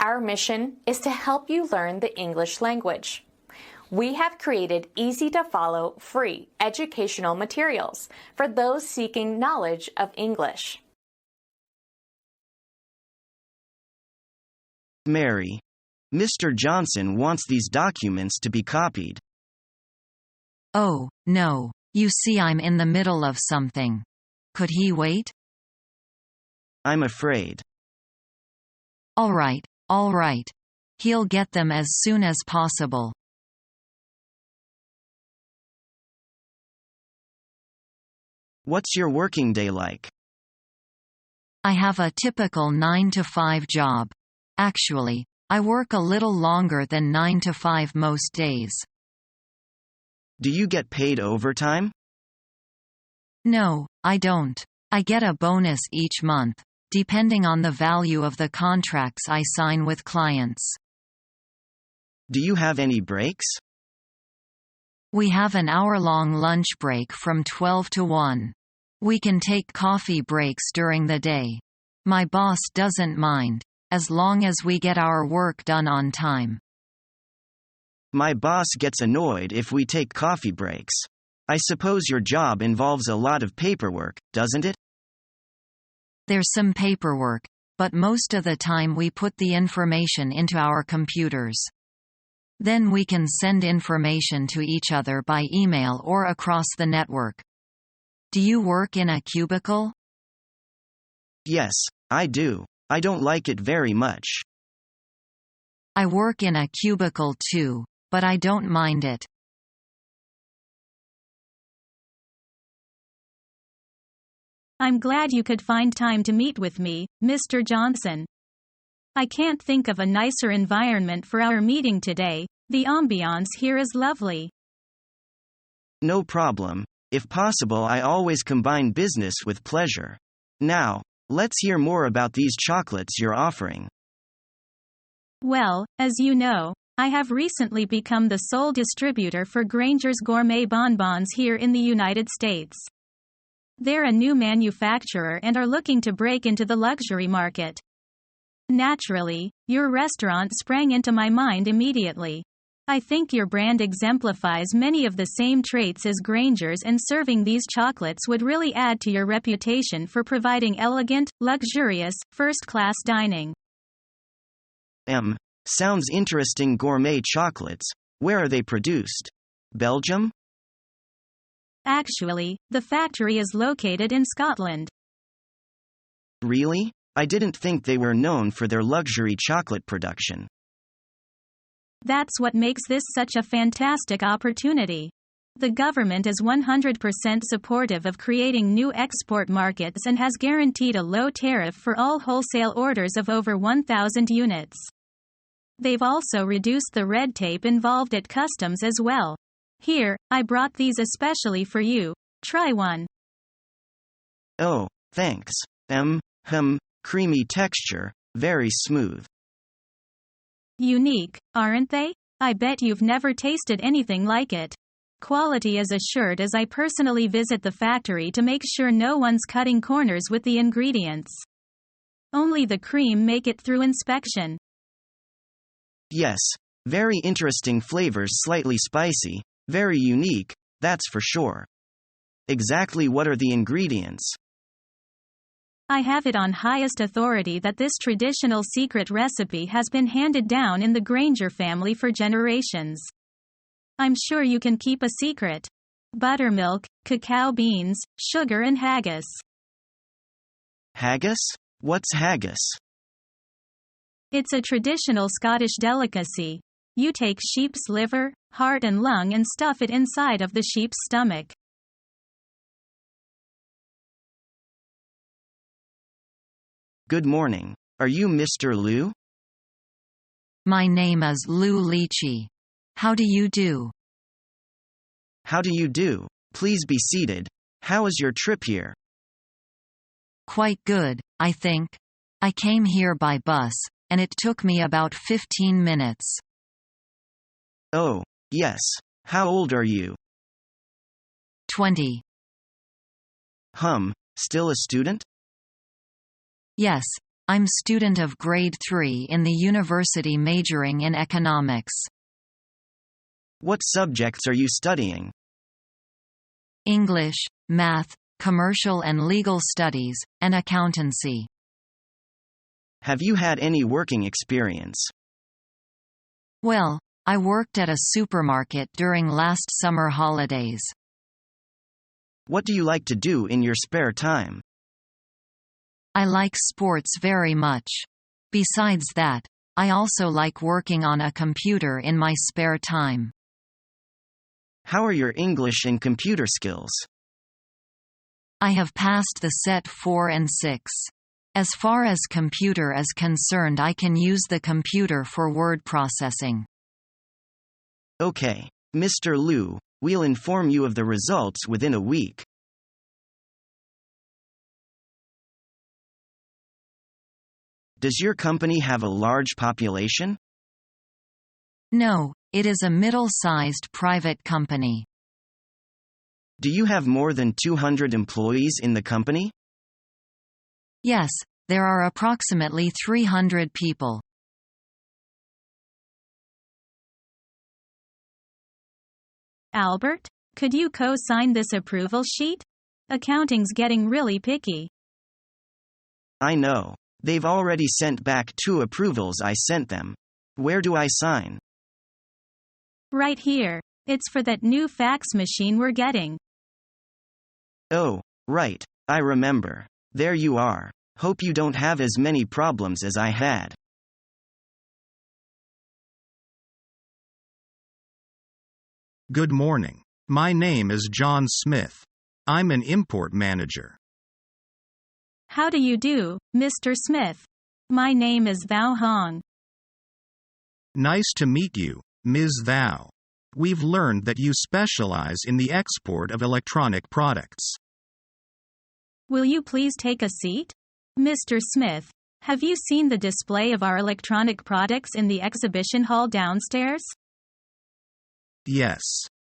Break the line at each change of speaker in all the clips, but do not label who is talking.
Our mission is to help you learn the English language. We have created easy-to-follow, free educational materials for those seeking knowledge of English.
Mary. Mr. Johnson wants these documents to be copied.
Oh, no. You see, I'm in the middle of something. Could he wait?
I'm afraid.
All right. He'll get them as soon as possible.
What's your working day like?
I have a typical 9-to-5 job. Actually, I work a little longer than 9 to 5 most days.
Do you get paid overtime?
No, I don't. I get a bonus each month, depending on the value of the contracts I sign with clients.
Do you have any breaks?
We have an hour-long lunch break from 12 to 1. We can take coffee breaks during the day. My boss doesn't mind, as long as we get our work done on time.
My boss gets annoyed if we take coffee breaks. I suppose your job involves a lot of paperwork, doesn't it?
There's some paperwork, but most of the time we put the information into our computers. Then we can send information to each other by email or across the network. Do you work in a cubicle?
Yes, I do. I don't like it very much.
I work in a cubicle too, but I don't mind it.
I'm glad you could find time to meet with me, Mr. Johnson. I can't think of a nicer environment for our meeting today. The ambiance here is lovely.
No problem. If possible, I always combine business with pleasure. Now, let's hear more about these chocolates you're offering.
Well, as you know, I have recently become the sole distributor for Granger's Gourmet Bonbons here in the United States. They're a new manufacturer and are looking to break into the luxury market. Naturally, your restaurant sprang into my mind immediately. I think your brand exemplifies many of the same traits as Granger's, and serving these chocolates would really add to your reputation for providing elegant, luxurious, first-class dining.
Sounds interesting. Gourmet chocolates. Where are they produced? Belgium?
Actually, the factory is located in Scotland.
Really? I didn't think they were known for their luxury chocolate production.
That's what makes this such a fantastic opportunity. The government is 100% supportive of creating new export markets and has guaranteed a low tariff for all wholesale orders of over 1,000 units. They've also reduced the red tape involved at customs as well. Here, I brought these especially for you. Try one.
Oh, thanks. Creamy texture, very smooth.
Unique, aren't they? I bet you've never tasted anything like it. Quality is assured as I personally visit the factory to make sure no one's cutting corners with the ingredients. Only the cream make it through inspection.
Yes, very interesting flavors, slightly spicy, very unique, that's for sure. Exactly what are the ingredients?
I have it on highest authority that this traditional secret recipe has been handed down in the Granger family for generations. I'm sure you can keep a secret. Buttermilk, cacao beans, sugar and haggis.
Haggis? What's haggis?
It's a traditional Scottish delicacy. You take sheep's liver, heart and lung and stuff it inside of the sheep's stomach.
Good morning. Are you Mr. Liu?
My name is Lou Lychee. How do you do?
How do you do? Please be seated. How is your trip here?
Quite good, I think. I came here by bus, and it took me about 15 minutes.
Oh, yes. How old are you?
20.
Still a student?
Yes, I'm student of grade 3 in the university majoring in economics.
What subjects are you studying?
English, math, commercial and legal studies, and accountancy.
Have you had any working experience?
Well, I worked at a supermarket during last summer holidays.
What do you like to do in your spare time?
I like sports very much. Besides that, I also like working on a computer in my spare time.
How are your English and computer skills?
I have passed the set 4 and 6. As far as computer is concerned, I can use the computer for word processing.
Okay, Mr. Liu, we'll inform you of the results within a week. Does your company have a large population?
No, it is a middle-sized private company.
Do you have more than 200 employees in the company?
Yes, there are approximately 300 people.
Albert, could you co-sign this approval sheet? Accounting's getting really picky.
I know. They've already sent back 2 approvals I sent them. Where do I sign?
Right here. It's for that new fax machine we're getting.
Oh, right. I remember. There you are. Hope you don't have as many problems as I had.
Good morning. My name is John Smith. I'm an import manager.
How do you do, Mr. Smith? My name is Thao Hong.
Nice to meet you, Ms. Thao. We've learned that you specialize in the export of electronic products.
Will you please take a seat? Mr. Smith, have you seen the display of our electronic products in the exhibition hall downstairs?
Yes.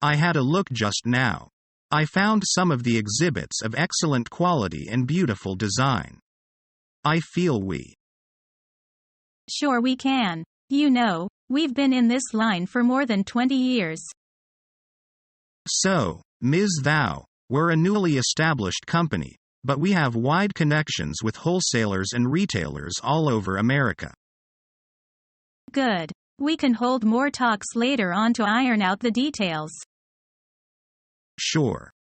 I had a look just now. I found some of the exhibits of excellent quality and beautiful design. I feel we
Sure we can. You know, we've been in this line for more than 20 years.
So, Ms. Thao, we're a newly established company, but we have wide connections with wholesalers and retailers all over America.
Good. We can hold more talks later on to iron out the details.
Sure.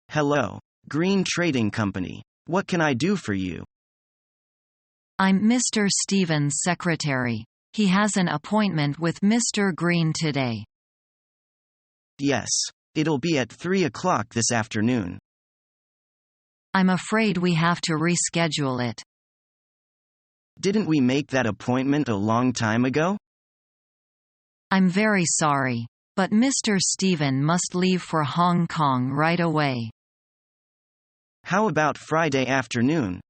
Hello, Green Trading Company. What can I do for you?
I'm Mr. Stevens' secretary. He has an appointment with Mr. Green today.
Yes. It'll be at 3 o'clock this afternoon.
I'm afraid we have to reschedule it.
Didn't we make that appointment a long time ago?
I'm very sorry, but Mr. Steven must leave for Hong Kong right away.
How about Friday afternoon?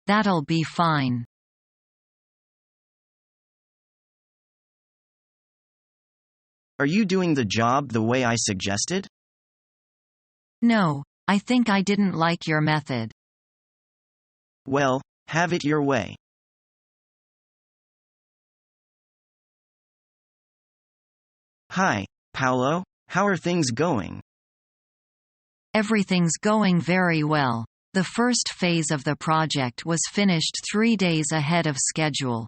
That'll be fine.
Are you doing the job the way I suggested?
No, I think I didn't like your method.
Well, have it your way. Hi, Paolo. How are things going?
Everything's going very well. The first phase of the project was finished 3 days ahead of schedule.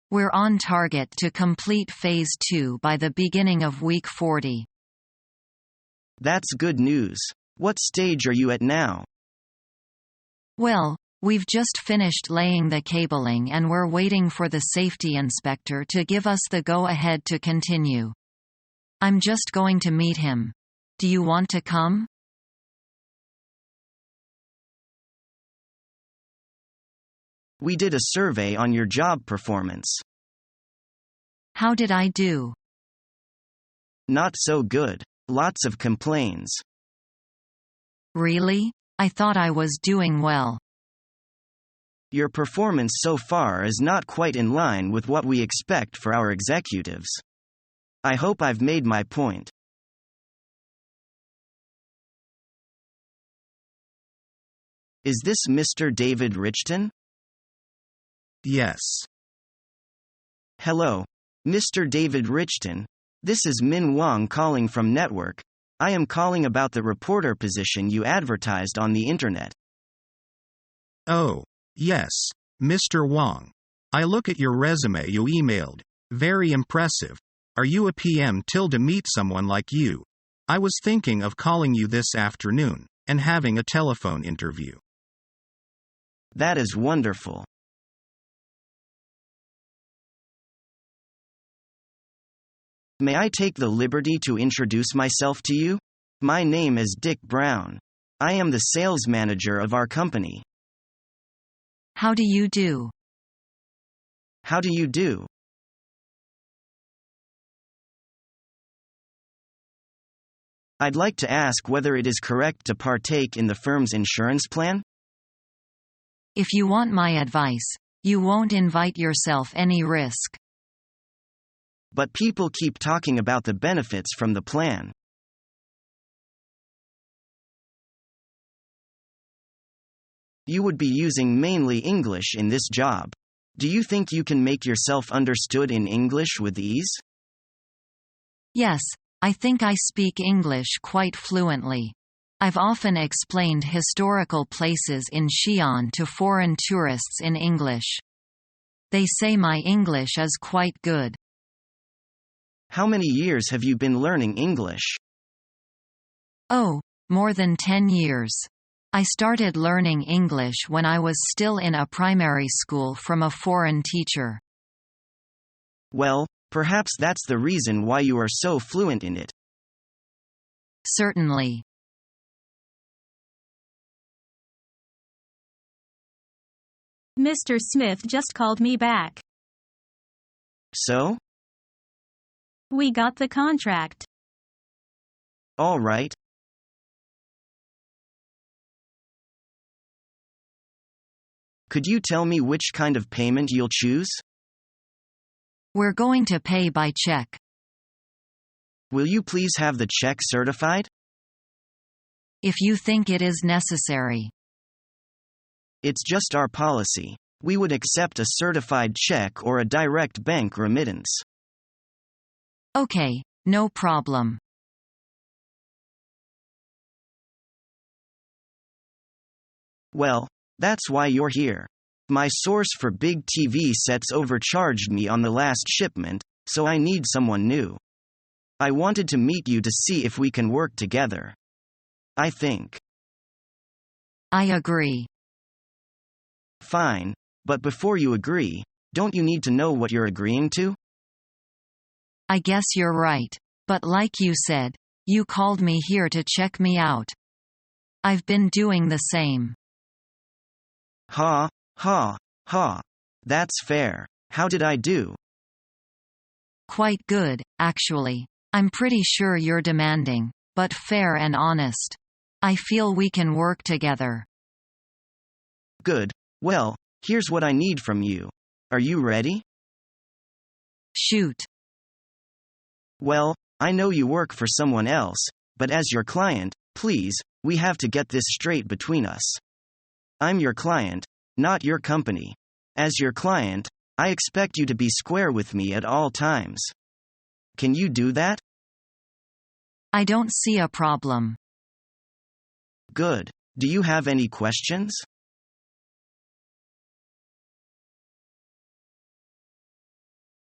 We're on target to complete Phase 2 by the beginning of week 40.
That's good news. What stage are you at now?
Well, we've just finished laying the cabling and we're waiting for the safety inspector to give us the go-ahead to continue. I'm just going to meet him. Do you want to come?
We did a survey on your job performance.
How did I do?
Not so good. Lots of complaints.
Really? I thought I was doing well.
Your performance so far is not quite in line with what we expect for our executives. I hope I've made my point. Is this Mr. David Richton?
Yes.
Hello, Mr. David Richton. This is Min Wang calling from Network. I am calling about the reporter position you advertised on the internet.
Oh, yes, Mr. Wang. I look at your resume you emailed. Very impressive. Are you a PM till to meet someone like you? I was thinking of calling you this afternoon and having a telephone interview.
That is wonderful. May I take the liberty to introduce myself to you? My name is Dick Brown. I am the sales manager of our company.
How do you do?
How do you do? I'd like to ask whether it is correct to partake in the firm's insurance plan?
If you want my advice, you won't invite yourself any risk.
But people keep talking about the benefits from the plan. You would be using mainly English in this job. Do you think you can make yourself understood in English with ease?
Yes, I think I speak English quite fluently. I've often explained historical places in Xi'an to foreign tourists in English. They say my English is quite good.
How many years have you been learning English?
Oh, more than 10 years. I started learning English when I was still in a primary school from a foreign teacher.
Well, perhaps that's the reason why you are so fluent in it.
Certainly.
Mr. Smith just called me back.
So?
We got the contract.
All right. Could you tell me which kind of payment you'll choose?
We're going to pay by check.
Will you please have the check certified?
If you think it is necessary.
It's just our policy. We would accept a certified check or a direct bank remittance.
Okay, no problem.
Well, that's why you're here. My source for big TV sets overcharged me on the last shipment, so I need someone new. I wanted to meet you to see if we can work together. I think.
I agree.
Fine, but before you agree, don't you need to know what you're agreeing to?
I guess you're right. But like you said, you called me here to check me out. I've been doing the same.
Ha, ha, ha. That's fair. How did I do?
Quite good, actually. I'm pretty sure you're demanding, but fair and honest. I feel we can work together.
Good. Well, here's what I need from you. Are you ready?
Shoot.
Well, I know you work for someone else, but as your client, please, we have to get this straight between us. I'm your client, not your company. As your client, I expect you to be square with me at all times. Can you do that?
I don't see a problem.
Good. Do you have any questions?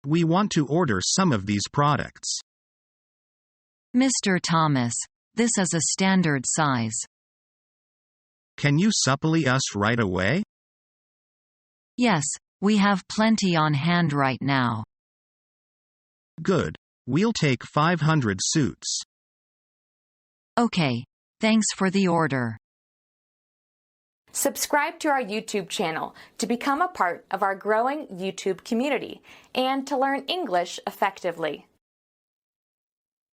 We want to order some of these products.
Mr. Thomas, this is a standard size.
Can you supply us right away?
Yes, we have plenty on hand right now.
Good. We'll take 500 suits.
Okay, thanks for the order.
Subscribe to our YouTube channel to become a part of our growing YouTube community and to learn English effectively.